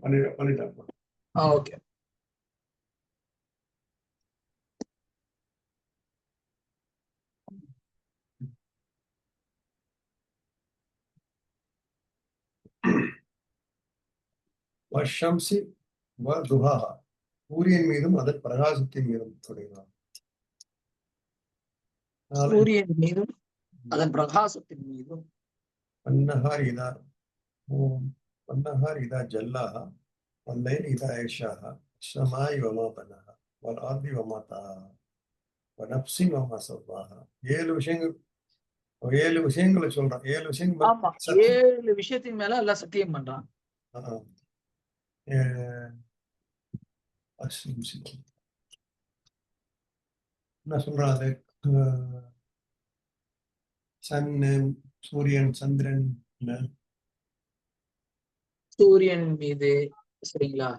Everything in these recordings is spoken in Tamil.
பண்ணிட்டாங்க. ஓகே. வஷம்சி துஹாஹா, சூரியன் மீதும் அதன் பிரகாசத்தின் மீதும் தொடங்கினார். சூரியன் மீதும் அதன் பிரகாசத்தின் மீதும். பன்னஹார் இதா பன்னஹார் இதா ஜல்லாஹா வல்லைல் இதா ஐஷாஹா ஸமாய் வமா பனஹா வல் ஆர்தி வமா தஹாஹா வநப்ஸி வமா ஸவ்வாஹா. 7 விஷயங்களை சொல்றான். 7 விஷயங்கள். ஆமா, 7 விஷயத்தின் மேல எல்லாம் சத்தியம் பண்றான். என்ன சொல்றான் அது? சூரியன், சந்திரன், சூரியன் மீது, சரிங்களா?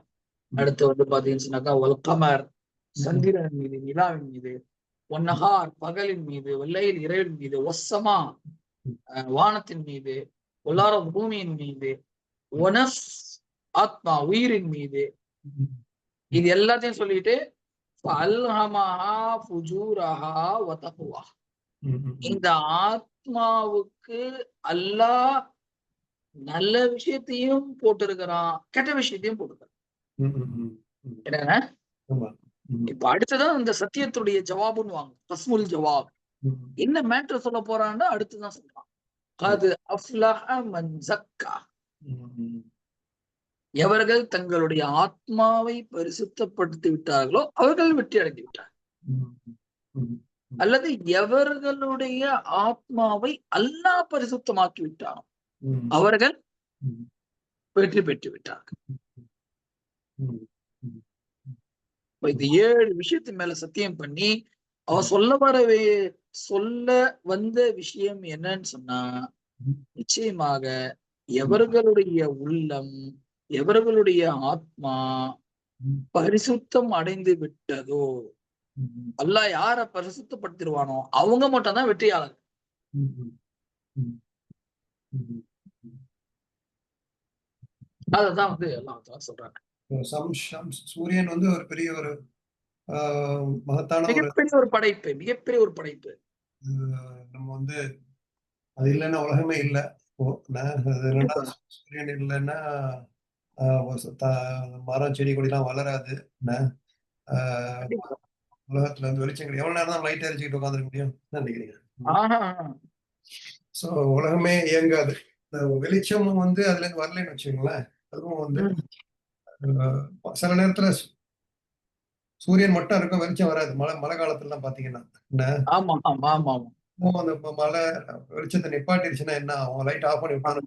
அடுத்து வந்து பாத்தீங்கன்னா வல்கமர், சந்திரன் மீது, நிலாவின் மீது, ஒன்னஹார் பகலின் மீது, வெள்ளையில் இரவின் மீது, ஒசமா வானத்தின் மீது, ஒல்லார பூமியின் மீது, ஒனஸ் ஆத்மா உயிரின் மீது, இது எல்லாத்தையும் சொல்லிட்டு இந்த ஆத்மாவுக்கு அல்லாஹ் நல்ல விஷயத்தையும் போட்டிருக்கிறான், கெட்ட விஷயத்தையும் போட்டிருக்கிறான். என்னங்க இப்ப அடுத்துதான் இந்த சத்தியத்துடைய ஜவாபுன்னு வாங்க, தஸ்முல் ஜவாப். என்ன மேட்டர் சொல்ல போறான்னா அடுத்துதான் சொல்றான். அது அஃப்லஹ மன் ஸக்கா, எவர்கள் தங்களுடைய ஆத்மாவை பரிசுத்தப்படுத்தி விட்டார்களோ அவர்கள் வெற்றி அடைந்து விட்டார். அல்லது எவர்களுடைய ஆத்மாவை அல்லாஹ் பரிசுத்தமாக்கி விட்டானோ அவர்கள் வெற்றி பெற்று விட்டார்கள். இந்த 7 விஷயத்தின் மேல சத்தியம் பண்ணி அவ சொல்ல வந்த விஷயம் என்னன்னு சொன்னா, நிச்சயமாக எவர்களுடைய உள்ளம், எவர்களுடைய ஆத்மா பரிசுத்தம் அடைந்து விட்டதோ, அல்லாஹ் யார பரிசுத்தப்படுத்திடுவானோ அவங்க மட்டும் தான் வெற்றியாளர். அததான் வந்து எல்லாம் சொல்றாங்க. சூரியன் வந்து ஒரு பெரிய ஒரு மகத்தான மிகப்பெரிய ஒரு படைப்பு, மிகப்பெரிய ஒரு படைப்பு. நம்ம வந்து அது இல்லைன்னா உலகமே இல்லை. சூரியன் இல்லைன்னா மரம் செடி கொடிலாம் வளராது. உலகத்துல வந்து வெளிச்சம் கிடையாது. எவ்வளவு நேரம் தான் லைட் எரிச்சுக்கிட்டு உட்காந்துருக்க முடியும் நினைக்கிறீங்க? சோ உலகமே இயங்காது. இந்த வெளிச்சமும் வந்து அதுல இருந்து வரலன்னு வச்சுக்கோங்களேன். அதுவும் வந்து சில நேரத்துல சூரியன் மட்டும் இருக்கும், வெளிச்சம் வராது. மழை காலத்துல எல்லாம் பாத்தீங்கன்னா அந்த மழை வெளிச்சத்தை நிப்பாட்டிருச்சுன்னா என்ன ஆகும்? லைட் ஆஃப் பண்ணி விட்டாங்க.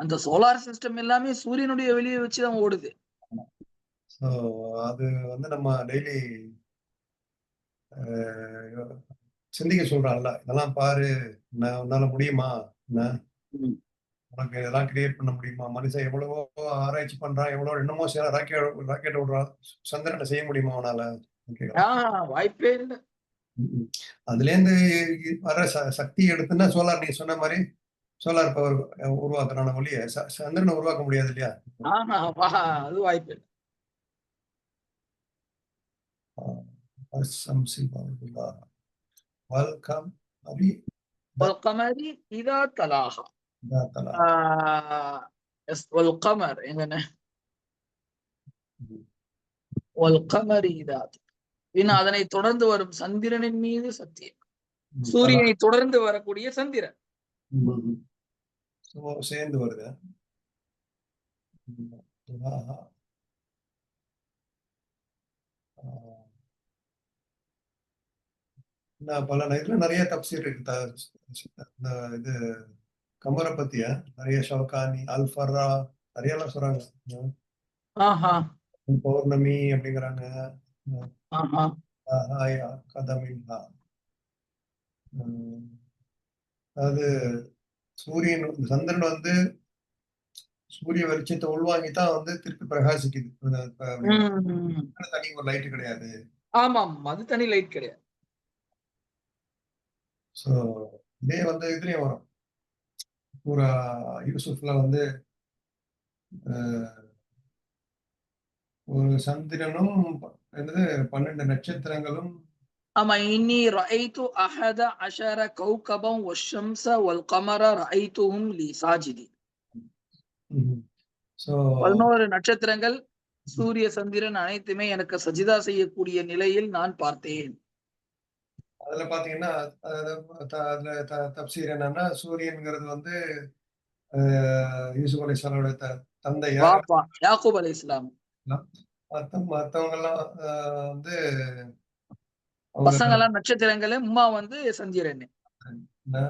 அந்த சோலார் சிஸ்டம் எல்லாமே சூரியனுடைய வெளியே வச்சுதான் ஓடுது. அது வந்து நம்ம டெய்லி சிந்திக்க சொல்றான்ல, இதெல்லாம் பாரு, உன்னால முடியுமா? உனக்கு இதெல்லாம் கிரியேட் பண்ண முடியுமா? மனுஷன் எவ்வளவோ ஆராய்ச்சி பண்றான், எவ்வளவு என்னமோ செய்யறான், ராக்கெட் விடுறான். சந்திரனை செய்ய முடியுமா அவனால? வாய்ப்பே இல்லை. அதுல இருந்து வர சக்தி எடுத்துன்னா சோலார், நீ சொன்ன மாதிரி சோலார் பவர் உருவாக்குறான ஒழிய சந்திரனை உருவாக்க முடியாது இல்லையா? அது வாய்ப்பு இல்லை. والقمر إذا تلاها. والقمر எங்கன والقمر إذا அதனை தொடர்ந்து வரும் சந்திரனின் மீது சத்தியம். சூரியனை தொடர்ந்து வரக்கூடிய சந்திரன் சேர்ந்து வருது. பல இதுல நிறைய தப்சீர் இருக்கு. இது கமரை பத்திய நிறைய ஷவுகானி, அல்ஃபர்ரா நிறைய எல்லாம் சொல்றாங்க. பௌர்ணமி அப்படிங்கிறாங்க. அதாவது சூரியன், சந்திரன் வந்து சூரிய வெளிச்சத்தை உள்வாங்கித்தான் வந்து திருப்பி பிரகாசிக்குது. தனி ஒரு லைட் கிடையாது. ஆமாம், அது தனி லைட் கிடையாது. சோ இதே வந்து இதுலயும் வரும். பூரா யூசுப்ல வந்து அஹ், ஒரு சந்திரனும் என்னது 12 நட்சத்திரங்களும். ஆமா, இன்னி ரஐத்து அஹத அஷர கௌகபம் வஷம்ஸ வல் கமர ரஐத்துஹும் லி சாஜிதீன். ஸோ 11 நட்சத்திரங்கள், சூரிய சந்திரன் அனைத்துமே எனக்கு சஜிதா செய்யக்கூடிய நிலையில் நான் பார்த்தேன். அதுல பாத்தீங்கன்னா அதுல தப்சீர் என்னன்னா சூரியன்கிறது வந்து யூசுப் அலைஹிஸ்ஸலாமுடைய தந்தை யார்? வாப்பா யாக்கூப் அலைஹிஸ்ஸலாம். மத்தவங்க எல்லாம் வந்து அவங்க பசங்கெல்லாம் நட்சத்திரங்கள், உம்மா வந்து சந்திரன். என்ன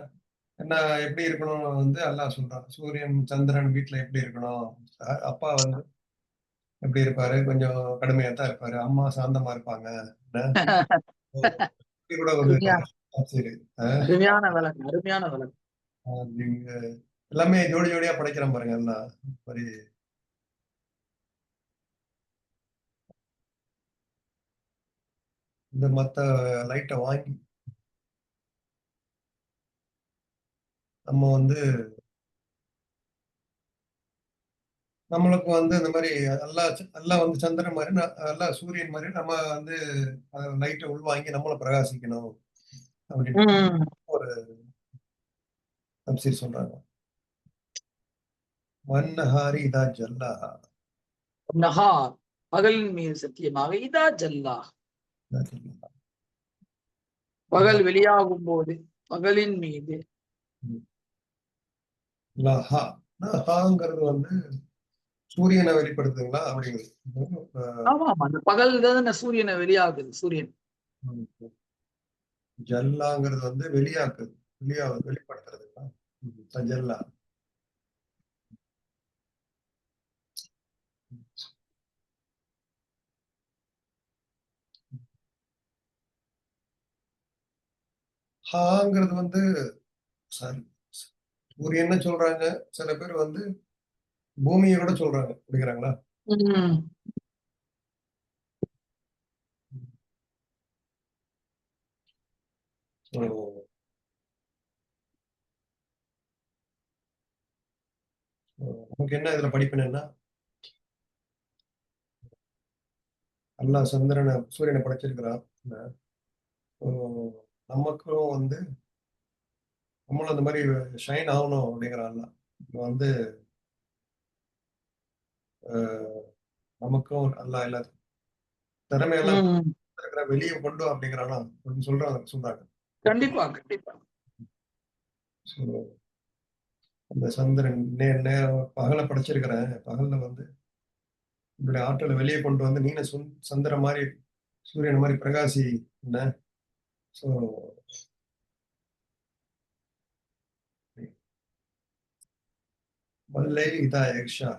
என்ன எப்படி இருக்கணும் வந்து அல்லாஹ் சொல்றான். சூரியன் சந்திரன் வீட்டுல எப்படி இருக்கணும்? அப்பா வந்து எப்படி இருப்பாரு? கொஞ்சம் கடுமையா தான் இருப்பாரு. அம்மா சாந்தமா இருப்பாங்க. என்ன? இப்படி கூட ஒரு அருமையான தப்சீர். அருமையான விளக்கம், அருமையான விளக்கம். நீங்க எல்லாமே ஜோடி ஜோடியா படைக்கிறேன் பாருங்க எல்லாம். மாதிரி இந்த மத்த லைட்டை வாங்கி நம்ம வந்து நம்மளுக்கு வந்து இந்த மாதிரி எல்லாம் வந்து சந்திரன் மாதிரி எல்லாம் சூரியன் மாதிரி நம்ம வந்து லைட்டை உள்வாங்கி நம்மள பிரகாசிக்கணும் அப்படின்னு ம். ஒரு தப்சீர் சொல்றாங்க. வன்னஹாரி இதா ஜல்லாஹா. நஹார் பகலின் மீது சத்தியமாக, இதா ஜல்லா பகல் வெளியாகும் போது, பகலின் மீது. லஹா. லஹாங்கிறது வந்து சூரியனை வெளிப்படுத்துங்களா அப்படிங்கிறது. ஆமா ஆமா, அந்த பகல் தானே சூரியனை வெளியாகுது. சூரியன் ஜல்லாங்கிறது வந்து வெளியாக்குது, வெளிப்படுத்துறதுங்களா? தஜல்லா. ஹாங்கிறது வந்து சாரி சூரியன்னு சொல்றாங்க. சில பேர் வந்து பூமியை கூட சொல்றாங்க அப்படிங்கிறாங்களா? ம். So, நமக்கு என்ன இதுல படிப்பினா, அல்லாஹ் சந்திரனை சூரியனை படைச்சிருக்கிறான். So, நமக்கும் வந்து நம்மளும் அந்த மாதிரி ஷைன் ஆகணும் அப்படிங்கிறான். வந்து அஹ், நமக்கும் அல்லாஹ் எல்லா திறமையெல்லாம் ம். இருக்கிற வெளியே கொண்டு வா அப்படிங்கிறானா அப்படின்னு சொல்றாங்க. கண்டிப்பா கண்டிப்பா. So, அந்த சந்திரன் பகலை படைச்சிருக்கிறேன். பகல்ல வந்து உங்களுடைய ஆற்றலை வெளியே கொண்டு வந்து நீன சந்திரன் மாதிரி சூரியன் மாதிரி பிரகாசி. என்ன ஸோ வல்லை இதா யக்ஷா.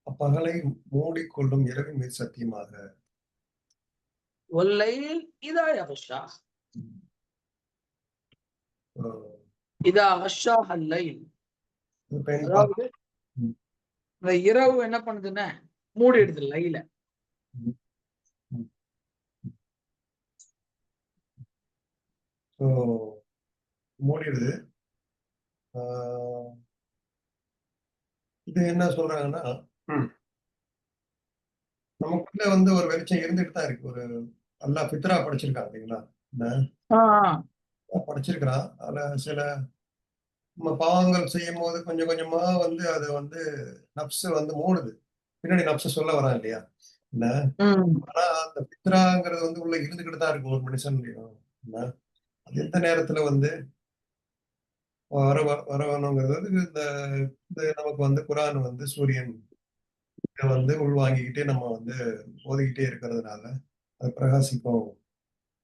அப்பகலை மூடிக்கொள்ளும் இரவின் மீது சத்தியமாக. வல்லைல் இதா யக்ஷா. அஹ், இதா யக்ஷா அல்லைல். பெண் அதாவது இந்த இரவு என்ன பண்ணுதுன்னா மூடிடுது லைல. ஸோ மூடிடுது. ஆஹ், இது என்ன சொல்றாங்கன்னா, நமக்குள்ள வந்து ஒரு வெளிச்சம் இருந்துட்டு தான் இருக்கு. ஒரு நல்லா பித்ரா படிச்சிருக்காங்க இல்லைங்களா? ஆ, படிச்சிருக்கிறான். அதுல சில நம்ம பாவங்கள் செய்யும் போது கொஞ்சம் கொஞ்சமா வந்து அது வந்து நப்சு வந்து மூடுது. பின்னாடி நப்சு சொல்ல வரான் இல்லையா? என்ன ம். ஆனா அந்த பித்ராங்கிறது வந்து உள்ள இருந்துகிட்டு தான் இருக்கும் ஒரு மனுஷன். என்ன அது எந்த நேரத்துல வந்து வரணுங்கிறது வந்து இந்த இந்த நமக்கு வந்து குரான் வந்து சூரியன் இதை வந்து உள்வாங்கிக்கிட்டே நம்ம வந்து ஓதிக்கிட்டே இருக்கிறதுனால அது பிரகாசிக்கும்.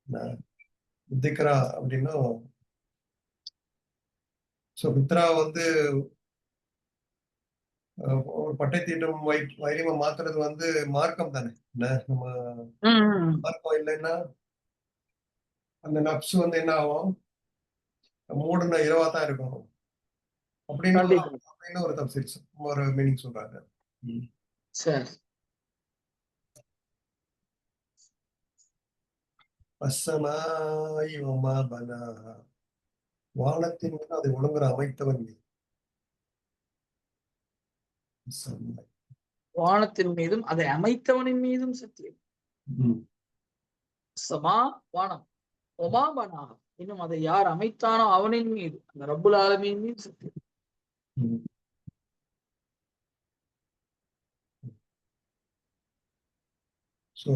என்ன திக்ரா அப்படின்னா ஸோ பித்ரா வந்து ஒரு பட்டை தீட்டும் வைரியமா மாத்துறது வந்து மார்க்கம் தானே. என்ன நம்ம ம். மார்க்கம் இல்லைன்னா அந்த நப்சு வந்து என்ன ஆகும்? மூடுன இரவா தான் இருக்கும் அப்படின்னு கண்டிப்பா. அப்படின்னு ஒரு தப்சீர் ஒரு மீனிங் சொல்றாங்க. சரி. வஸ்ஸமாஇ வமா பனாஹா. வானத்தின் மீது அதை ஒழுங்குற அமைத்தவன் நீ. சமாய். வானத்தின் மீதும் அதை அமைத்தவனின் மீதும் சத்தியம். ம். சமா வானம், ஒமா பனாஹா, இன்னும் அதை யார் அமைத்தானோ அவனின் மீது, அந்த ரப்புல் ஆலமீன் மீது சத்தியம். ம். ஸோ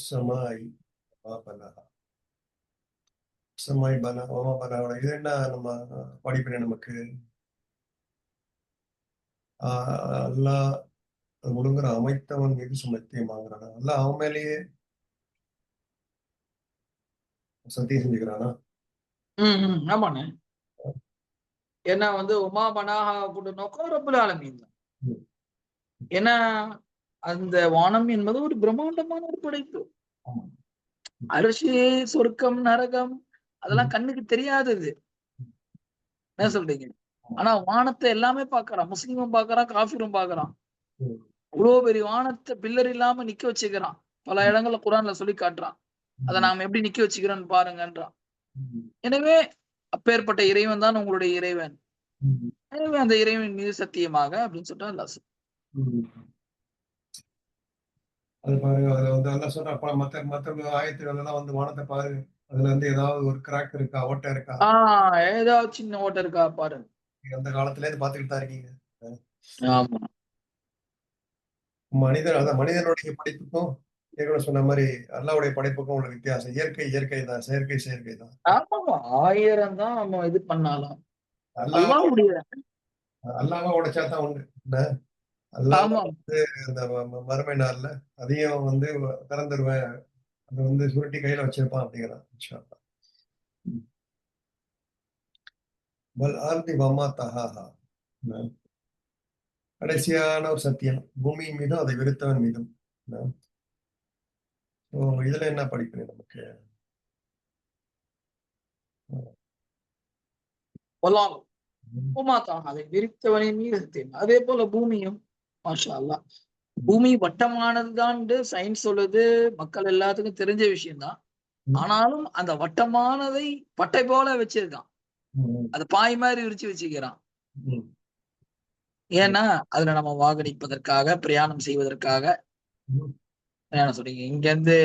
சமாய் பனாஹா. சமாய் பனா ஓமா பனாவோட இது என்ன நம்ம படிப்பினை நமக்கு அல்லாஹ் ஒழுங்குற அமைத்தவன் மீது சத்தியமாகிறானா? அல்லாஹ் அவன் மேலேயே சத்தியம் செஞ்சுக்கிறானா? ஆமாண்ணே. ஏன்னா வந்து உமா பனாஹா கூட நோக்கம் ரப்புல் ஆலமீன் தான். ம். ஏன்னா அந்த வானம் என்பது ஒரு பிரம்மாண்டமான ஒரு படைப்பு. ஆமா. அரிசி, சொர்க்கம், நரகம் அதெல்லாம் ம். கண்ணுக்கு தெரியாதது. என்ன ம். சொல்றீங்க? ஆமா. ஆனா வானத்தை எல்லாமே பார்க்கறான். முஸ்லிமும் பார்க்கறான், காஃபிரும் பார்க்கறான். ம். இவ்வளவு பெரிய வானத்தை பில்லர் இல்லாம நிக்க வச்சுக்கிறான். பல இடங்கள்ல குர்ஆன்ல சொல்லி காட்டுறான். அதை ம். நாம எப்படி நிக்க வச்சுக்கிறோம்னு பாருங்கன்றான். ம். எனவே அப்பேற்பட்ட இறைவன் தான் உங்களுடைய இறைவன். ம். எனவே அந்த இறைவன் மீது சத்தியமாக அப்படின்னு சொல்லிட்டு அல்லாஹ் சொல்றான். ம். அது பாருங்க, அதுல வந்து அல்லாஹ் சொல்றான், அப்ப மத்த மத்த ஆயத்துகள் எல்லாம் வந்து வானத்தை பாரு, அதுல வந்து ஏதாவது ஒரு கிராக் இருக்கா, ஓட்டை இருக்கா? ஏதாவது சின்ன ஓட்டை இருக்கா பாருங்க. நீங்க அந்த காலத்துல இருந்து பார்த்துக்கிட்டு தான் இருக்கீங்க. ஆமா. அதான் மனிதனுடைய படைப்புக்கும் ஏற்கனவே சொன்ன மாதிரி அல்லாஹ்வுடைய படைப்புக்கும் உள்ள வித்தியாசம். இயற்கை இயற்கை தான், செயற்கை செயற்கை தான். ஆமாமா. 1000 தான் நம்ம இது பண்ணாலும் அல்லாஹ் அல்லாஹ்வுடைய அல்லாஹ்வ உடைச்சா தான் உண்டு. என்ன? அல்லாஹ் ஆமா. வந்து இந்த மறுமை நாள்ல அதையும் வந்து திறந்துருவேன். அதை வந்து சுருட்டி கையில வச்சிருப்பான் அப்படிங்கிறான். இன்ஷா அல்லாஹ். வல் ஆர்தி வமா தஹாஹா. கடைசியான ஒரு சத்தியம். பூமியின் மீதும் அதை வெறுத்தவன் மீதும். ஓ, இதுல என்ன படிக்கணும் நமக்கு? வல்லாஹ் உமாத்தான் அதை விரித்தவனின் மீது சத்தியம். அதே போல பூமியும் மாஷா அல்லாஹ். பூமி வட்டமானதுதான் சயின்ஸ் சொல்லுது. மக்கள் எல்லாத்துக்கும் தெரிஞ்ச விஷயம்தான். ஆனாலும் அந்த வட்டமானதை பட்டை போல வச்சிருக்கான். அது பாய் மாதிரி விரிச்சு வச்சுக்கிறான். ஏன்னா அதுல நம்ம வாகனிப்பதற்காக, பிரயாணம் செய்வதற்காக. என்ன சொல்றீங்க? இங்க இருந்து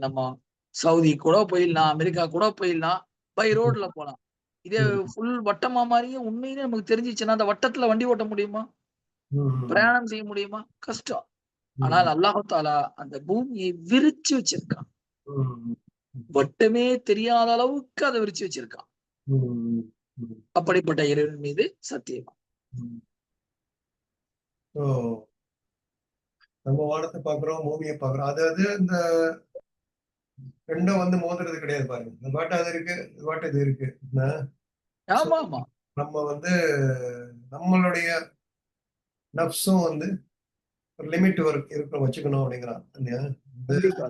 நம்ம சவுதி கூட போயிடலாம், அமெரிக்கா கூட போயிடலாம், பை ரோட்ல போலாம். இதே ஃபுல் வட்டமா மாதிரியே உண்மையிலே நமக்கு தெரிஞ்சிச்சுன்னா அந்த வட்டத்துல வண்டி ஓட்ட முடியுமா? பிரயாணம் செய்ய முடியுமா? கஷ்டம். ஆனால் அல்லாஹ் தஆலா அந்த பூமியை விரிச்சு வச்சிருக்கான். வட்டமே தெரியாத அளவுக்கு அதை விரிச்சு வச்சிருக்கான். அப்படிப்பட்ட இறைவன் மீது சத்தியம். நம்ம வானத்தை பாக்குறோம், பூமியை பாக்குறோம். அதாவது இந்த ரெண்டும் வந்து மோதுறது கிடையாது பாருங்க. இந்த பாட்டு அது இருக்கு, இது பாட்டு இது இருக்கு. ஆமா ஆமா. நம்ம வந்து நம்மளுடைய நப்சும் வந்து ஒரு லிமிட் இருக்க வச்சுக்கணும் அப்படிங்கிறான் இல்லையா? கண்டிப்பா.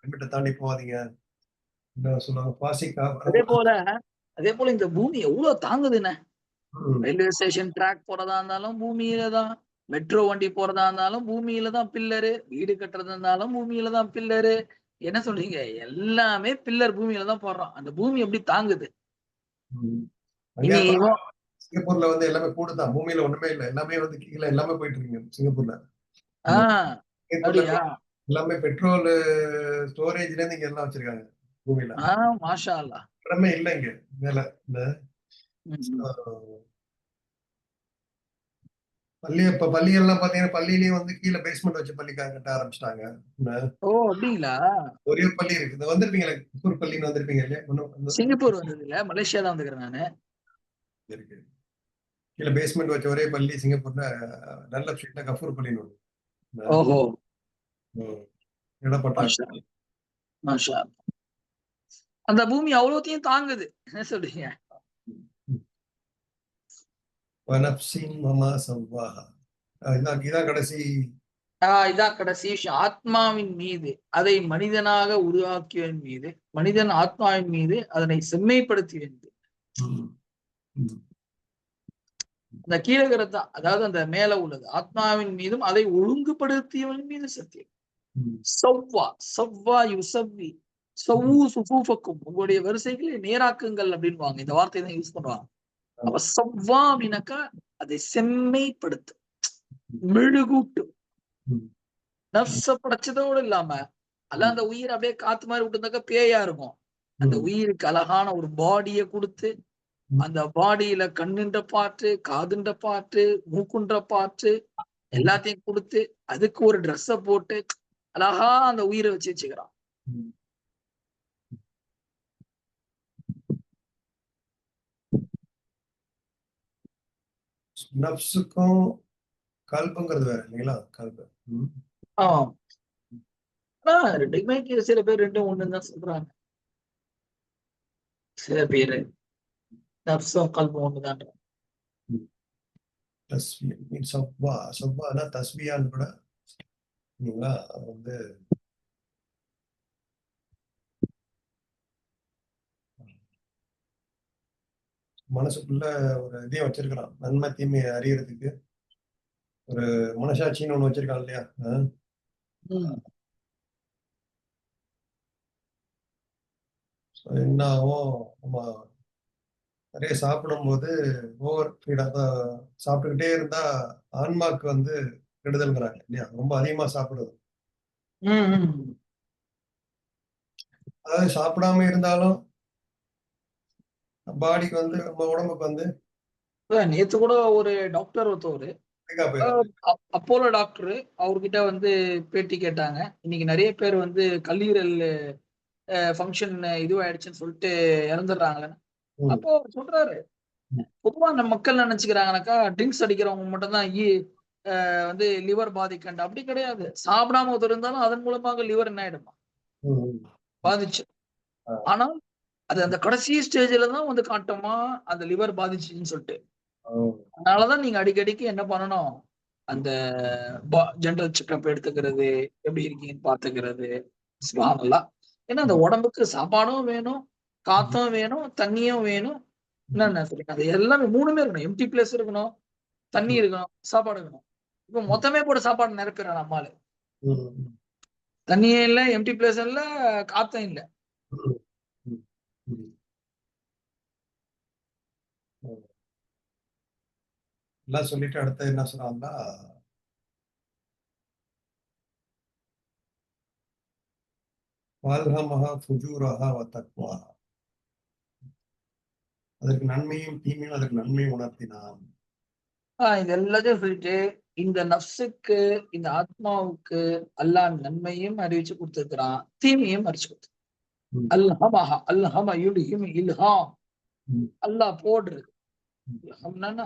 லிமிட்டை தாண்டி போகாதீங்க. என்ன சொல்லுவாங்க, பாசிக்கா அதே போல இந்த பூமி எவ்வளவு தாங்குதுன்னு. ரயில்வே ஸ்டேஷன் ட்ராக் போறதா இருந்தாலும் பூமியில தான். மெட்ரோ வண்டி போறதா இருந்தாலும் பூமியில தான் பில்லரு. வீடு கட்டுறதா இருந்தாலும் பூமியில தான் பில்லரு. என்ன சொல்றீங்க? எல்லாமே பில்லர் பூமியில தான் போடுறோம். அந்த பூமி எப்படி தாங்குது? இனி சிங்கப்பூர்ல வந்து எல்லாமே கூடுதான். பூமியில ஒண்ணுமே இல்லை. எல்லாமே வந்து கீழே எல்லாமே போயிட்டு இருக்குங்க சிங்கப்பூர்ல. அப்படியா? எல்லாமே பெட்ரோல் ஸ்டோரேஜ்ல இருந்து இங்க எல்லாம் வச்சிருக்காங்க பூமியில. மாஷா அல்லாஹ். இடமே இல்லை இங்க மேல. இப்ப பள்ளிகள்லாம் பாத்தீங்கன்னா பள்ளியிலயும் வந்து கீழே பேஸ்மெண்ட் வச்சு பள்ளி கட்ட ஆரம்பிச்சிட்டாங்க. ஓ, அப்படிங்களா? ஒரே பள்ளி இருக்கு. இந்த வந்திருப்பீங்களா, கஃபூர் பள்ளின்னு வந்திருப்பீங்க இல்லையா? சிங்கப்பூர் வந்தது இல்ல, மலேசியா தான் வந்துக்கிறேன் நானு. இருக்கு. கீழே பேஸ்மெண்ட் வச்ச ஒரே பள்ளி சிங்கப்பூர்ல நல்ல ஸ்ட்ரீட்ல கஃபூர் பள்ளின்னு ஒண்ணு. ஓஹோ. இடப்பட்டாங்க. மாஷா. அந்த பூமி அவ்வளோத்தையும் தாங்குது. என்ன சொல்றீங்க? வனப்சின் வமா சவ்வாஹா. இதான் கடைசி. இதான் கடைசி விஷயம். ஆத்மாவின் மீது, அதை மனிதனாக உருவாக்கியவன் மீது, மனிதன் ஆத்மாவின் மீது அதனை செம்மைப்படுத்தியவன் மீது. அந்த கீழகிறது தான், அதாவது அந்த மேல உள்ளது. ஆத்மாவின் மீதும் அதை ஒழுங்குபடுத்தியவன் மீது சத்தியம். சவ்வா சவ்வா யுசவ்வி சவ்வு சுஃபூஃபக்கும், உங்களுடைய வரிசைகளை நேராக்குங்கள் அப்படின்வாங்க. இந்த வார்த்தையை தான் யூஸ் பண்ணுவாங்க. அப்ப சவ்வா அப்படின்னாக்கா அதை செம்மைப்படுத்து, மெழுகூட்டு. நப்ச படைச்சதோடு இல்லாம அல்ல அந்த உயிர் அப்படியே காத்து மாதிரி விட்டுருந்தாக்கா பேயா இருக்கும். அந்த உயிருக்கு அழகான ஒரு பாடியை கொடுத்து, அந்த பாடியில கண்ணுன்ற பாட்டு, காதுன்ற பாட்டு, மூக்குன்ற பாட்டு எல்லாத்தையும் கொடுத்து, அதுக்கு ஒரு ட்ரெஸ்ஸ போட்டு அழகா அந்த உயிரை வச்சுக்கிறான். நப்சுக்கும் கல்புங்கிறது வேற இல்லைங்களா? கல்பு. ஆனா ரெண்டுமே சில பேர் ரெண்டும் ஒண்ணுன்னு தான் சொல்றாங்க. சில பேரு நப்சும் கல்பும் ஒண்ணுதான். சவ்வானா தஸ்பியான்னு கூட இல்லைங்களா? வந்து மனசுக்குள்ள ஒரு இதையும் வச்சிருக்கிறான், நன்மை தீமையை அறியறதுக்கு ஒரு மனசாட்சின்னு ஒண்ணு வச்சிருக்கான் இல்லையா? என்ன ஆகும், நம்ம நிறைய சாப்பிடும்போது ஓவர் ஃபீடா சாப்பிட்டுக்கிட்டே இருந்தா ஆன்மாக்கு வந்து கெடுதல்ங்கிறாங்க இல்லையா? ரொம்ப அதிகமா சாப்பிடுது. அதாவது சாப்பிடாம இருந்தாலும் பாடிக்கு வந்து நம்ம உடம்புக்கு வந்து நேத்து கூட ஒரு டாக்டர் ஒருத்தவர், அப்போலோ டாக்டர், அவர்கிட்ட வந்து பேட்டி கேட்டாங்க. இன்னைக்கு நிறைய பேர் வந்து கல்லீரல் ஃபங்க்ஷன் இதுவாயிடுச்சுன்னு சொல்லிட்டு இறந்துடுறாங்களே. அப்போ அவர் சொல்றாரு, பொதுவா நம்ம மக்கள் நினைச்சுக்கிறாங்கனாக்கா ட்ரிங்க்ஸ் அடிக்கிறவங்க மட்டும் தான் வந்து லிவர் பாதிக்கண்ட. அப்படி கிடையாது. சாப்பிடாம ஒருத்தர் இருந்தாலும் அதன் மூலமாக லிவர் என்ன ஆயிடுமா, பாதிச்சு. ஆனா அது அந்த கடைசி ஸ்டேஜ்ல தான் வந்து காட்டுமா அந்த லிவர் பாதிச்சுன்னு சொல்லிட்டு. அதனாலதான் நீங்க அடிக்கடிக்கு என்ன பண்ணணும், அந்த ஜெனரல் செக்அப் எடுத்துக்கிறது, எப்படி இருக்கீங்கன்னு பாத்துக்கிறது. ஏன்னா அந்த உடம்புக்கு சாப்பாடும் வேணும், காத்தும் வேணும், தண்ணியும் வேணும். என்னென்ன சொல்லுங்க, அது எல்லாமே மூணுமே இருக்கணும். எம்டி பிளேஸ் இருக்கணும், தண்ணி இருக்கணும், சாப்பாடு இருக்கணும். இப்ப மொத்தமே போட்டு சாப்பாடு நிரப்பிடுறேன் நம்மால. தண்ணியே இல்ல, எம்டி பிளேஸ் இல்ல, காத்தும் இல்ல. எல்லாம் சொல்லிட்டு அடுத்து என்ன சொன்னாங்கன்னா, வால்ஹமஹா ஃபுஜூரஹா வ தக்வாஹா, அதற்கு நன்மையும் தீமையும் அதற்கு நன்மையும் உணர்த்தினான். இது எல்லாத்தையும் சொல்லிட்டு இந்த நப்சுக்கு, இந்த ஆத்மாவுக்கு அல்லாஹ் நன்மையும் அறிவிச்சு கொடுத்திருக்கிறான், தீமையும் அறிவிச்சு கொடுத்து. அல்ஹமஹா, அல்ஹம யுல்ஹிம் இல்ஹாம், அல்லாஹ் போடுறது.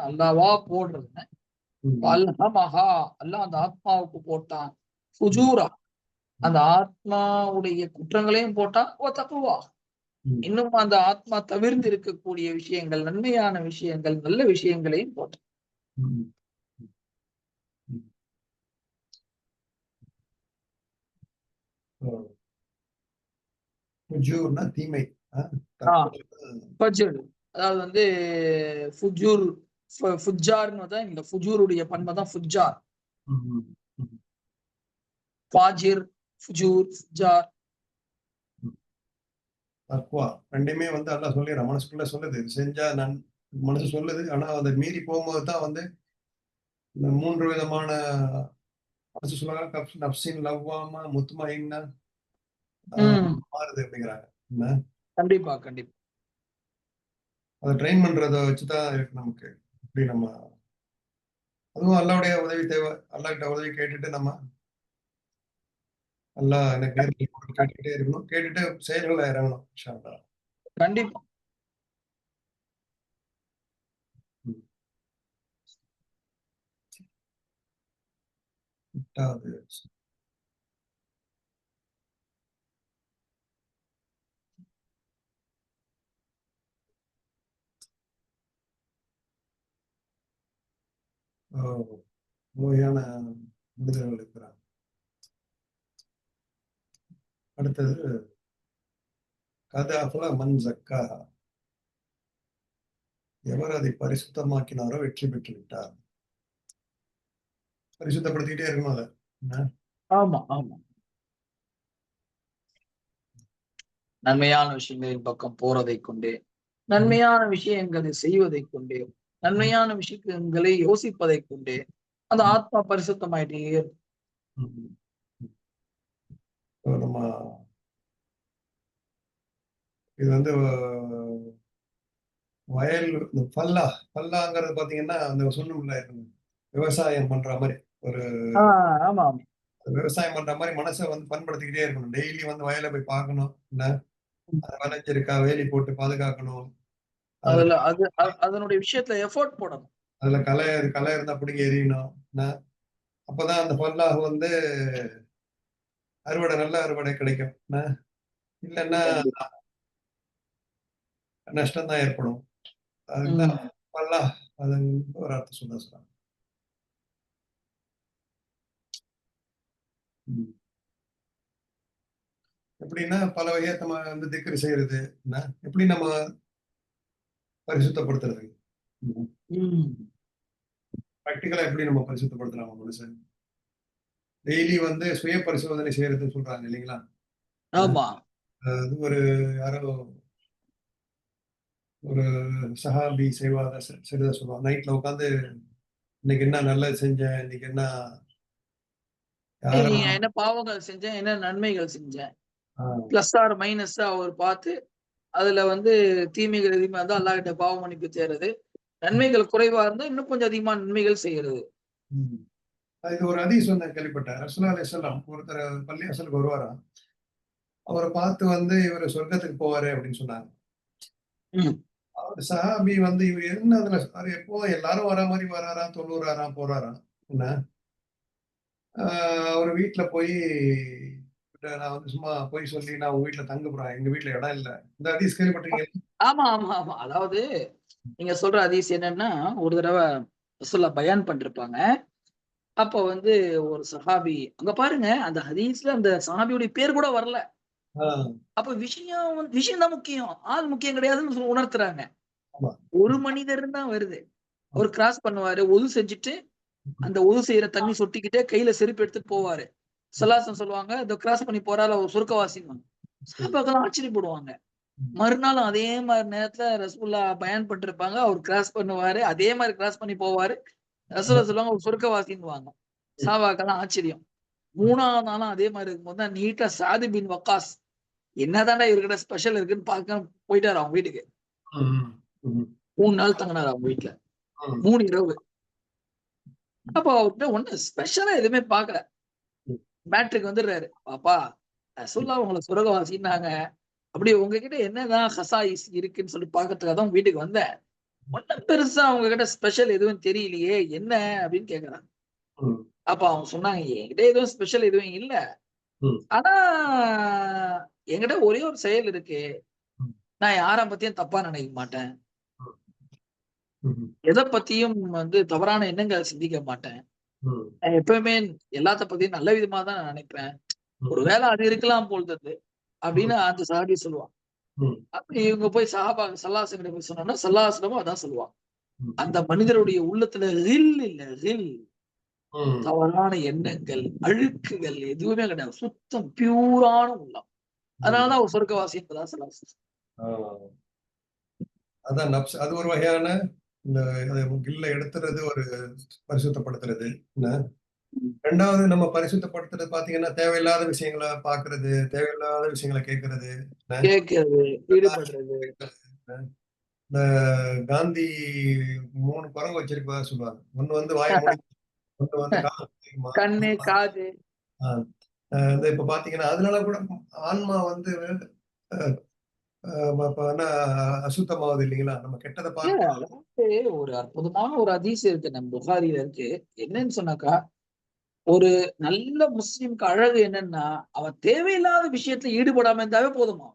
அல்லாவா போடுறது. அல்ஹமஹா, அல்லாஹ் அந்த ஆத்மாவுக்கு போட்டான். ஃபுஜூரா, அந்த ஆத்மாவுடைய குற்றங்களையும் போட்டான். ஓ தக்குவா, இன்னும் அந்த ஆத்மா தவிர்ந்து இருக்கக்கூடிய விஷயங்கள், நன்மையான விஷயங்கள், நல்ல விஷயங்களையும் போட்டான். ஃபுஜூர்னா தீமை. அதாவது வந்து ஃபுஜூர், ஃபுஜார்னு தான் இந்த ஃபுஜூருடைய பன்மை தான் ஃபுஜார். ஃபாஜிர், ஃபுஜூர், ஃபுஜார். தக்வா ரெண்டுமே வந்து அல்லாஹ் சொல்லிடுறான், மனசுக்குள்ள சொல்லுது செஞ்சா மனசு சொல்லுது. ஆனா அதை மீறி போகும்போது தான் வந்து இந்த 3 விதமான மனசு சொல்லுவாங்க, நப்சின் லவ்வாமா முத்மஇன்னா மாறுது அப்படிங்கிறாங்க. கண்டிப்பா கண்டிப்பா. அதை ட்ரெயின் பண்றதை வச்சுதான் இருக்கு நமக்கு. இப்படி நம்ம அதுவும் அல்லாவுடைய உதவி தேவை. அல்லாஹ்கிட்ட உதவி கேட்டுட்டு நம்ம அல்லாஹ் எனக்கு நேர்வழி கேட்டுக்கிட்டே இருக்கணும், கேட்டுட்டு செயல்களை இறங்கணும் இன்ஷா அல்லாஹ். கண்டிப்பா. நோயான மனிதர்கள் இருக்கிறாங்க. அடுத்தது கதாஃபல மன் ஜக்கா, எவர் அதை பரிசுத்தமாக்கினாரோ வெற்றி பெற்று விட்டார். பரிசுத்தப்படுத்திக்கிட்டே இருக்கணும் அதை. ஆமா ஆமா. நன்மையான விஷயங்களின் பக்கம் போறதை கொண்டே, நன்மையான விஷயங்களை செய்வதை கொண்டே, நன்மையான விஷயங்களை யோசிப்பதை கொண்டே அந்த ஆத்மா பரிசுத்தமாயிட்டே இருக்கும். நம்ம இது வந்து வயல் பல்லாங்கிறது பாத்தீங்கன்னா அந்த சொன்னோம்ல, விவசாயம் பண்ற மாதிரி ஒரு ஆமா விவசாயம் பண்ற மாதிரி மனசை வந்து பண்படுத்திக்கிட்டே இருக்கணும். டெய்லி வந்து வயலை போய் பார்க்கணும், என்ன அது விளைஞ்சிருக்கா, வேலி போட்டு பாதுகாக்கணும். அதுல அதனுடைய விஷயத்துல எஃபோர்ட் போடணும். அதுல களை இருந்தா பிடிங்க எரியணும். அப்பதான் அந்த பல்லாக வந்து நல்ல அறுவடை கிடைக்கும். இல்லைன்னா நஷ்டம் தான் ஏற்படும். அதுதான் பல்லா அது ஒரு அர்த்தம் சொல்றாங்க. எப்படின்னா பல வகையை நம்ம வந்து திக்ரு செய்யறது, எப்படி நம்ம பரிசுத்தப்படுத்துறது, பிராக்டிகலா எப்படி நம்ம பரிசுத்தப்படுத்தலாம் மனுஷன். டெய்லி வந்து சுய பரிசோதனை செய்யறதுன்னு சொல்றாங்க இல்லைங்களா? ஆமா. அது ஒரு யாரோ ஒரு சஹாபி செய்வாத சரிதா சொல்லுவாங்க. நைட்ல உட்காந்து இன்னைக்கு என்ன நல்லது செஞ்சேன், இன்னைக்கு என்ன என்ன பாவங்கள் செஞ்சேன், என்ன நன்மைகள் செஞ்சேன், பிளஸ் ஆர் மைனஸ் அவர் பார்த்து அதுல வந்து தீமைகள் எதுவுமே இருந்தா அல்லாஹ் கிட்ட பாவ மன்னிப்பு தேடுறது, நன்மைகள் குறைவா இருந்தா இன்னும் கொஞ்சம் அதிகமா நன்மைகள் செய்யறது. இது ஒரு ஹதீஸ் வந்து கேள்விப்பட்டேன். ரசூலுல்லாஹி அலைஹி வஸல்லம் ஒருத்தர் பள்ளிவாசலுக்கு வருவாராம். அவரை பார்த்து வந்து இவர் சொர்க்கத்துக்கு போவாரு அப்படின்னு சொன்னாங்க. அவர் சஹாபி வந்து இவர் என்ன அதுல எப்போ எல்லாரும் வர மாதிரி வராராம், தொழுறாராம், போறாராம். என்ன அவர் வீட்டுல போய் நான் வந்து சும்மா போய் சொல்லி நான் உங்க வீட்டுல தங்க போறேன், எங்க வீட்டுல இடம் இல்ல. இந்த ஹதீஸ் கேள்விப்பட்டிருக்கீங்க? ஆமா ஆமா ஆமா அதாவது நீங்க சொல்ற ஹதீஸ் என்னன்னா, ஒரு தடவை ரசூலுல்லாஹ் பயான் பண்ணிருப்பாங்க. அப்ப வந்து ஒரு சஹாபி அங்க பாருங்க, அந்த ஹதீஸ்ல அந்த சஹாபியுடைய பேர் கூட வரல. அப்ப விஷயம் தான் முக்கியம், ஆள் முக்கியம் கிடையாதுன்னு உணர்த்துறாங்க. ஒரு மனிதர் தான் வருது, அவர் கிராஸ் பண்ணுவாரு, ஒது செஞ்சுட்டு அந்த ஒது செய்யற தண்ணி சொட்டிக்கிட்டே கையில செருப்பு எடுத்துட்டு போவாரு. சலாசம் சொல்லுவாங்க, இந்த கிராஸ் பண்ணி போறால ஒரு சொர்க்கவாசின்னு. சாபாக்கெல்லாம் ஆச்சரியப்படுவாங்க. மறுநாளும் அதே மாதிரி நேரத்துல ரசூலுல்லாஹ் பயான் பண்ணிருப்பாங்க, அவர் கிராஸ் பண்ணுவாரு, அதே மாதிரி கிராஸ் பண்ணி போவாரு. ரசூலுல்லாஹ் சொல்லுவாங்க ஒரு சொர்க்கவாசின்னுவாங்க. சாபாக்கெல்லாம் ஆச்சரியம். 3ஆவது நாளும் அதே மாதிரி இருக்கும்போது தான் நீட்டா சாது பின் வக்காஸ் என்னதான்டா இவர்கிட்ட ஸ்பெஷல் இருக்குன்னு பார்க்க போயிட்டாரு அவங்க வீட்டுக்கு. 3 நாள் தங்கினாரு அவங்க வீட்டுல, 3 இரவு. அப்ப அவர்கிட்ட ஒண்ணு ஸ்பெஷலா எதுவுமே பார்க்கல. மேட்ருக்கு வந்துடுறாரு. பாப்பா ரசூலுல்லாஹ் உங்களை சொர்க்கவாசின்னாங்க, அப்படி உங்ககிட்ட என்னதான் ஹசாயிஸ் இருக்குன்னு சொல்லி பார்க்கறதுக்காக தான் வீட்டுக்கு வந்தேன். ஒன்னும் பெருசா உங்ககிட்ட ஸ்பெஷல் எதுவும் தெரியலையே, என்ன அப்படின்னு கேக்குறாங்க. அப்ப அவங்க சொன்னாங்க, என்கிட்ட எதுவும் ஸ்பெஷல் எதுவும் இல்ல, ஆனா என்கிட்ட ஒரே ஒரு செயல் இருக்கு, நான் யார பத்தியும் தப்பா நினைக்க மாட்டேன், எதை பத்தியும் வந்து தவறான எண்ணங்கள் சிந்திக்க மாட்டேன், நான் எப்பவுமே எல்லாத்த பத்தியும் நல்ல விதமா தான் நான் நினைப்பேன், ஒருவேளை அது இருக்கலாம் போல்றது அப்படின்னு அந்த சஹாபி சொல்லுவான். அப்படி இவங்க போய் சல்லாஹ் போய் சொன்னோம்னா சல்லாஹ்வும் அதான் சொல்லுவாங்க, அந்த மனிதருடைய உள்ளத்துல தவறான எண்ணங்கள், அழுக்குகள் எதுவுமே கிடையாது, சுத்தம் பியூரான உள்ளம். அதனாலதான் ஒரு சொர்க்கவாசி என்பதா சல்லாஹ். அதான் நப்ஸ், அது ஒரு வகையான இந்த கில்ல எடுத்துறது ஒரு பரிசுத்தப்படுத்துறது. ரெண்டாவது நம்ம பரிசுத்தப்படுத்துறது பாத்தீங்கன்னா தேவையில்லாத விஷயங்களை பாக்குறது, தேவையில்லாத விஷயங்களை கேட்கறது, ஈடுபடுறது. இந்த காந்தி 3 குரங்கு வச்சிருப்பதா சொல்லுவாங்க. ஒண்ணு வந்து வாய மூடி, ஒண்ணு வந்து கண்ணு, காது. இப்ப பாத்தீங்கன்னா அதனால கூட ஆன்மா வந்து அசுத்தமாவது இல்லைங்களா? நம்ம கெட்டதை பார்க்க. ஒரு அற்புதமான ஒரு ஹதீஸ் இருக்கு நம்ம புகாரில இருக்கு. என்னன்னு சொன்னாக்கா, ஒரு நல்ல முஸ்லிம்க்கு அழகு என்னன்னா, அவன் தேவையில்லாத விஷயத்துல ஈடுபடாம இருந்தாவே போதுமா.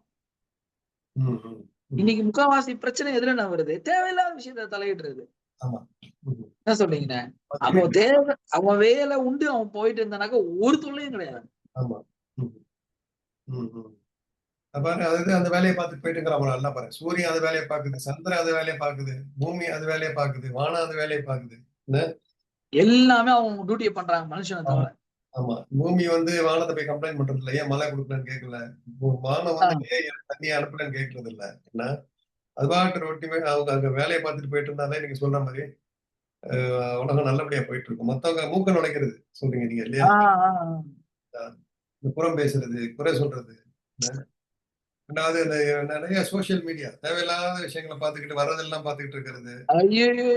இன்னைக்கு முக்காவாசி பிரச்சனை எதுல நான் வருது, தேவையில்லாத விஷயத்த தலையிடுறது. என்ன சொல்றீங்க? அவன் வேலை உண்டு, அவன் போயிட்டு இருந்தானாக்க ஒரு தொல்லையும் கிடையாது. அதாவது அந்த வேலையை பார்த்து போயிட்டு இருக்கிறான் நல்லா பாரு. சூரியன் அது வேலையை பார்க்குது, சந்திரன் அது வேலையை பார்க்குது, பூமி அது வேலையை பார்க்குது, வானம் அது வேலையை பார்க்குது. எல்லாமே அவங்க டியூட்டியை பண்றாங்க மனுஷனை தவிர. ஆமா. பூமி வந்து வானத்த போய் கம்ப்ளைண்ட் பண்றது இல்ல. ஏன் மழை குடுக்கலன்னு கேட்கல. வானம் ஆ, வந்து ஏன் எனக்கு தண்ணிய அனுப்பலன்னு கேட்கறது இல்ல. என்ன, அது பாட்டு ரொட்டீனா அவங்க அங்க வேலைய பார்த்துட்டு போயிட்டு இருந்தாலே நீங்க சொல்ற மாரி, உலகம் நல்லபடியா போயிட்டு இருக்கும். மத்தவங்க மூக்க நுழைக்கிறது சொல்றீங்க நீங்க இல்லையா? ஆ, ஆ. அ இந்த புறம் பேசுறது, குறை சொல்றது. என்ன, 2வது இந்த நெறைய சோசியல் மீடியா தேவையில்லாத விஷயங்கள பார்த்துக்கிட்டு, வர்றதெல்லாம் பார்த்துக்கிட்டு இருக்கிறது. ஐயையோ!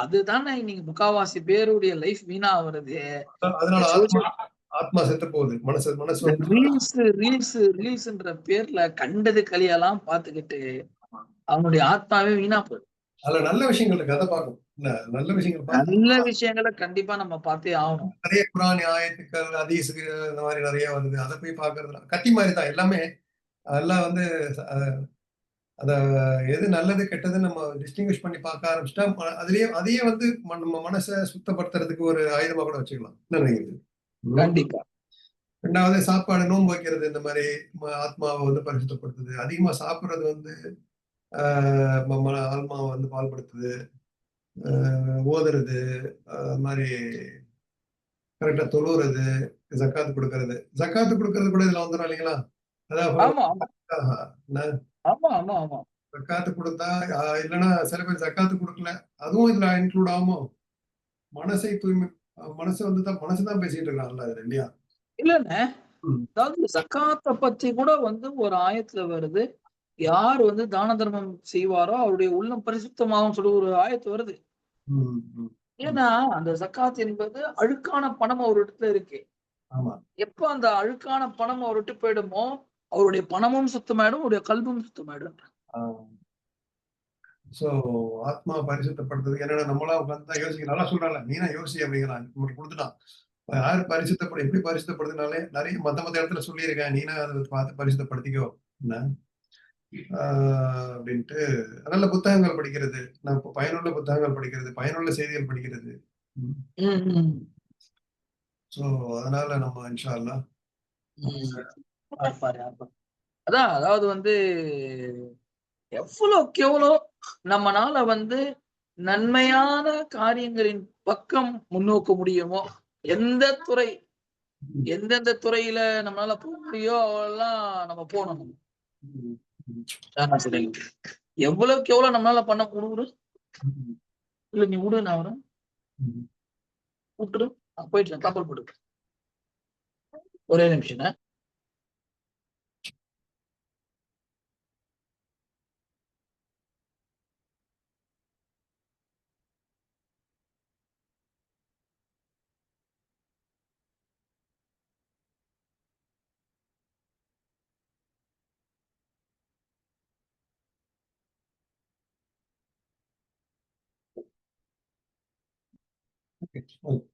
அதுதானே இன்னைக்கு முக்காவாசி பேருடைய லைஃப் வீணா ஆவுறது. இந்த அதனால ஆத்மா சோசியல் ஆத்மா செத்து போகுது. மனசு மனசு இந்த வந்து ரீல்ஸ்ன்ற பேர்ல கண்டது களியெல்லாம் பார்த்துக்கிட்டு அவனுடைய ஆத்மாவே வீணா போகுது. அதுல நல்ல விஷயங்கள் இருக்கு. அத பார்க்கணும். என்ன, நல்ல விஷயங்கள் பார்த்தா நல்ல விஷயங்கள கண்டிப்பா நம்ம பார்த்தே ஆவணும். நெறைய குரான் ஆயத்துக்கள், ஹதீஸுக்கு இந்த மாரி நெறைய வருது. அத போய் பார்க்கறதுல கத்தி மாரி தான் எல்லாமே. அதெல்லாம் வந்து அ அத எது நல்லது, கெட்டதுன்னு நம்ம டிஸ்டிங்கிஷ் பண்ணி பார்க்க ஆரம்பிச்சுட்டா, அதிலேயே அதையே வந்து நம்ம மனச சுத்தப்படுத்துறதுக்கு ஒரு ஆயுதமா கூட வச்சுக்கலாம். என்ன நினைக்கிறீங்க? ம். கண்டிப்பா. 2வது சாப்பாடு, நோன்பு வைக்கிறது இந்த மாரி ஆத்மாவ வந்து பரிசுத்தப்படுத்துது. அதிகமா சாப்பிடுறது வந்து அ ஆன்மாவ வந்து பாழ்படுத்துது. ஓதுறது, அது மாரி கரெக்ட்டா தொழுவுறது, ஜக்காத்து குடுக்கறது. ஜக்காத்து குடுக்கறது கூட இதுல வந்துரும் இல்லைங்களா? அதான் ஆமா, ஆமா. ஆஹா. என்ன, ஆமா, ஆமா, ஆமா. ஜக்காத்து குடுத்தா இல்லன்னா சில பேர் ஜக்காத்து குடுக்கல. அதுவும் இதுல இன்க்ளூட் ஆகுமோ? மனசை தூய்மை மனசு வந்து தான் மனசு தான் பேசிட்டு இருக்கான்ல அதுல இல்லையா? இல்லண்ணே. ம். அதாவது ஜக்காத்த பத்தி கூட ஒரு ஆயத்துல வருது. யார் தான தர்மம் செய்வாரோ அவருடைய உள்ளம் பரிசுத்தமாகும்னு சொல்லி ஒரு ஆயத்து வருது. ம். ம். ம். ஏன்னா, அந்த ஜக்காத் என்பது அழுக்கான பணம் அவரிடத்துல இருக்கு. ஆமா. எப்ப அந்த அழுக்கான பணம் அவர விட்டு போயிடுமோ, அவருடைய பணமும் சுத்தமாயிடும், அவருடைய கல்பும் சுத்தமாயிடும். ஆ. சோ ஆத்மா பரிசுத்தப்படுத்துறதுக்கு என்னடா நம்மளா உட்கார்ந்து தான் யோசிக்கணும். நல்லா சொல்றான்ல, நீனா யோசி அப்படிங்கிறான். நம்மளுக்கு குடுத்துட்டான். யார் எப்படி பரிசுத்தப்படுத்தினாலே நெறைய மத்த இடத்துல சொல்லியிருக்கேன். நீனா அத பார்த்து பரிசுத்தப்படுத்திக்கோ. என்ன? ஆ அப்படின்ட்டு நல்ல புத்தகங்கள் படிக்கிறது. பயனுள்ள புத்தகங்கள் படிக்கிறது, பயனுள்ள செய்திகள் படிக்கிறது. ம். ம், ம், ஸோ அதனால நம்ம இன்ஷா அல்லாஹ் ம். பார்ப்பாரு, பார்ப்பாரு. அதான் அதாவது எவ்வளவுக்கு எவ்வளோ நம்மனால நன்மையான காரியங்களின் பக்கம் முன்னோக்க முடியுமோ, எந்த துறை ம், எந்தெந்த துறையில நம்மளால போ முடியுமோ அவ்வளலாம் நம்ம போணும். ம், ம், ஆமா சரிங்க. எவ்வளவுக்கு எவ்வளோ நம்மளால பண்ண குடு. ம், இல்ல நீ விடு நான் வரேன். ம். கூப்பிட்டுரு. நான் போயிட்டு கப்பல் போட்டு. ஒரே நிமிஷங்க. ஓகே. ஓகே.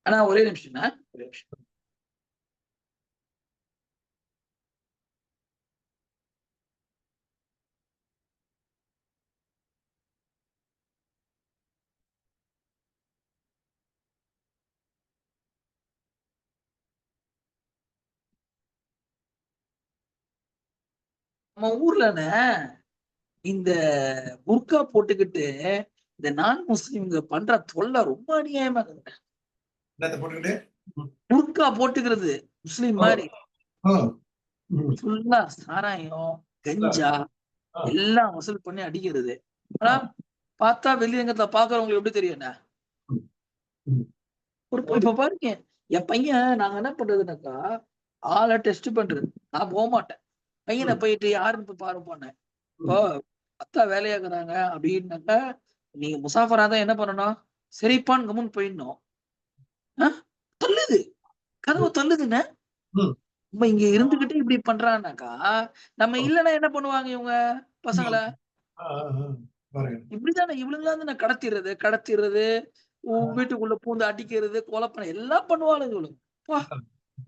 ஆனா ஒரே நிமிஷங்க. ஒரே நிமிஷம். நம்ம ஊர்லண்ணே இந்த புர்கா போட்டுக்கிட்டு இந்த நான் முஸ்லிம்ங்க பண்ற தொல்லை ரொம்ப அநியாயமா இருக்குங்க. என்னத்த போட்டுக்கிட்டு? ம். புர்கா போட்டுக்கிறது முஸ்லிம் ஓ! மாரி. ஓ! ம். ஃபுல்லா சாராயம், அ, கஞ்சா ஆ. எல்லாம் வசூல் பண்ணி அடிக்கிறது. ஆனா ஆ. பார்த்தா வெளிரங்கத்துல பார்க்கிறவங்களுக்கு எப்படி தெரியும்ண்ணே? ம். ம். இப்ப பாருங்க, என் பையன் நாங்க என்ன பண்றதுன்னாக்கா, ஆள டெஸ்ட் பண்றது. நான் போமாட்டேன். பையன ம். போயிட்டு யாருன்னு போய் பாருப்பான்னேன். இப்போ ம். அத்தா வேலையாக்குறாங்க அப்படின்னாக்கா, நீங்க முசாஃபரா தான் என்ன பண்ணணும்? சரிப்பான்னு கம்முன்னு போயிடணும். ஆ தள்ளுது. கதவு ம். தள்ளுதுண்ணே. ம். நம்ம இங்க இருந்துகிட்டு இப்படி பண்றான்னாக்கா, நம்ம இல்லன்னா என்ன பண்ணுவாங்க இவங்க பசங்கள? ம். ஆ, ஆ, ஆ. பாருங்க. இப்படித்தானே இவனுங்கலாம் தானே கடத்திறது, கடத்திறது, வீட்டுக்குள்ள பூந்து அடிக்கிறது, கொலை பண்ண எல்லாம் பண்ணுவானுங்க இவனுங்க. அப்பா!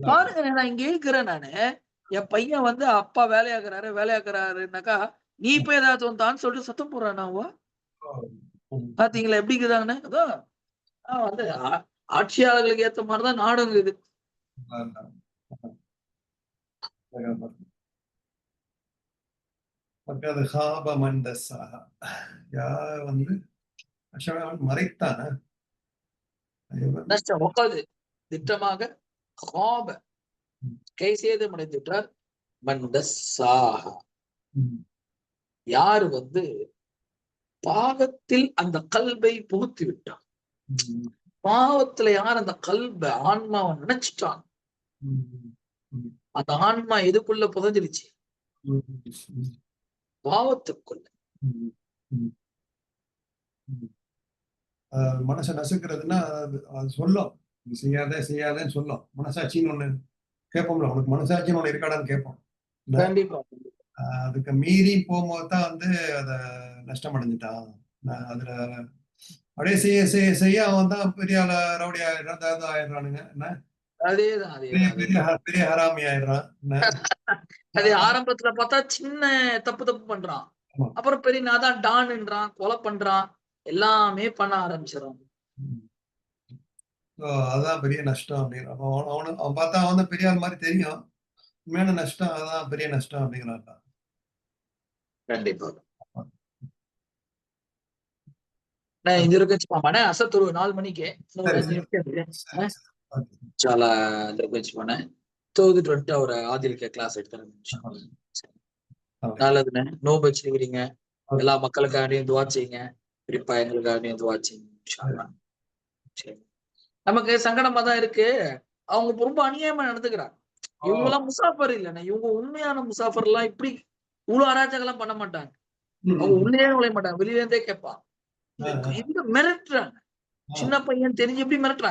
பாருங்க நான் இங்க இருக்கிறேன் நானு. என் பையன் அப்பா வேலையாக்குறாரு, வேலையாக்குறாருன்னாக்கா, நீ போய் ஏதாவது தான்னு சொல்லிட்டு சத்தம் போடுறானா அவன். ஓ! பாத்தீங்களா எப்படி இருக்குதாங்கன்னு? அதான் வந்து ஆட்சியாளர்களுக்கு ஏத்த மாதிரிதான் நாடும் இருக்குது. யார் வந்து மறைத்தான நஷ்டம் உட்காது திட்டமாக காப கை சேதம் அடைந்துட்டார். மண்டசாக யாரு வந்து பாவத்தில் அந்த கல்வை புகுத்தி விட்டான். பாவத்துல யார் அந்த கல்வ ஆன்மாவை நினைச்சிட்டான், அந்த ஆன்மா எதுக்குள்ள புதஞ்சிருச்சு? பாவத்துக்குள்ள. மனசை நசுக்கிறதுன்னா அது சொல்லும், நீ செய்யாதேன்னு சொல்லும். மனசாட்சின்னு ஒண்ணு கேட்போம்ல, உனக்கு மனசாட்சின்னு ஒண்ணு இருக்காடான்னு கேட்போம். கண்டிப்பா அதுக்கு மீறி போகும்போது தான் வந்து அத நஷ்டம் அடைஞ்சிட்டான். அதுல அப்படியே செய்ய அவன் தான் பெரிய ரவுடி ஆயிடுறானுங்க. என்ன அதேதான் பெரிய ஹராமி ஆயிடுறான். அது ஆரம்பத்துல பார்த்தா சின்ன தப்பு பண்றான், அப்புறம் பெரிய நான் தான் டான்ன்றான், கொலை பண்றான், எல்லாமே பண்ண ஆரம்பிச்சிடறான். அதுதான் பெரிய நஷ்டம் அப்படின்னு. அவன் பார்த்தா அவன் தான் பெரிய ஆள் மாதிரி தெரியும், உண்மையான நஷ்டம் அதான் பெரிய நஷ்டம் அப்படிங்கிறான். கண்டிப்பா நான் இது இருக்கு அசத்தொரு 4 மணிக்கு చాలా பண்ணேன். தோதுட்டு வந்துட்டு அவரை ஆதில்கே கிளாஸ் எடுத்து நல்லதுண்ணே. நோம்பு வச்சுக்கிறீங்க, எல்லா மக்களுக்காண்டியும் துவா செய்யுங்க, குறிப்பா எங்களுக்காண்டியும் துவா செய்யுங்க. சரி, நமக்கு சங்கடமா தான் இருக்கு. அவங்க ரொம்ப அநியாயமா நடந்துக்கிறாங்க. இவங்க எல்லாம் முசாஃபர் இல்லைண்ணே, இவங்க உண்மையான முசாஃபர் எல்லாம் இப்படி இவ்வளவு அராஜகம் எல்லாம் பண்ண மாட்டாங்க. அவங்க உள்ளே நுழைய மாட்டாங்க, வெளியில இருந்தே கேட்பான். மிரட்டுறாங்க. சின்ன பையன் தெரிஞ்சு எப்படி மிரட்டுறாங்க.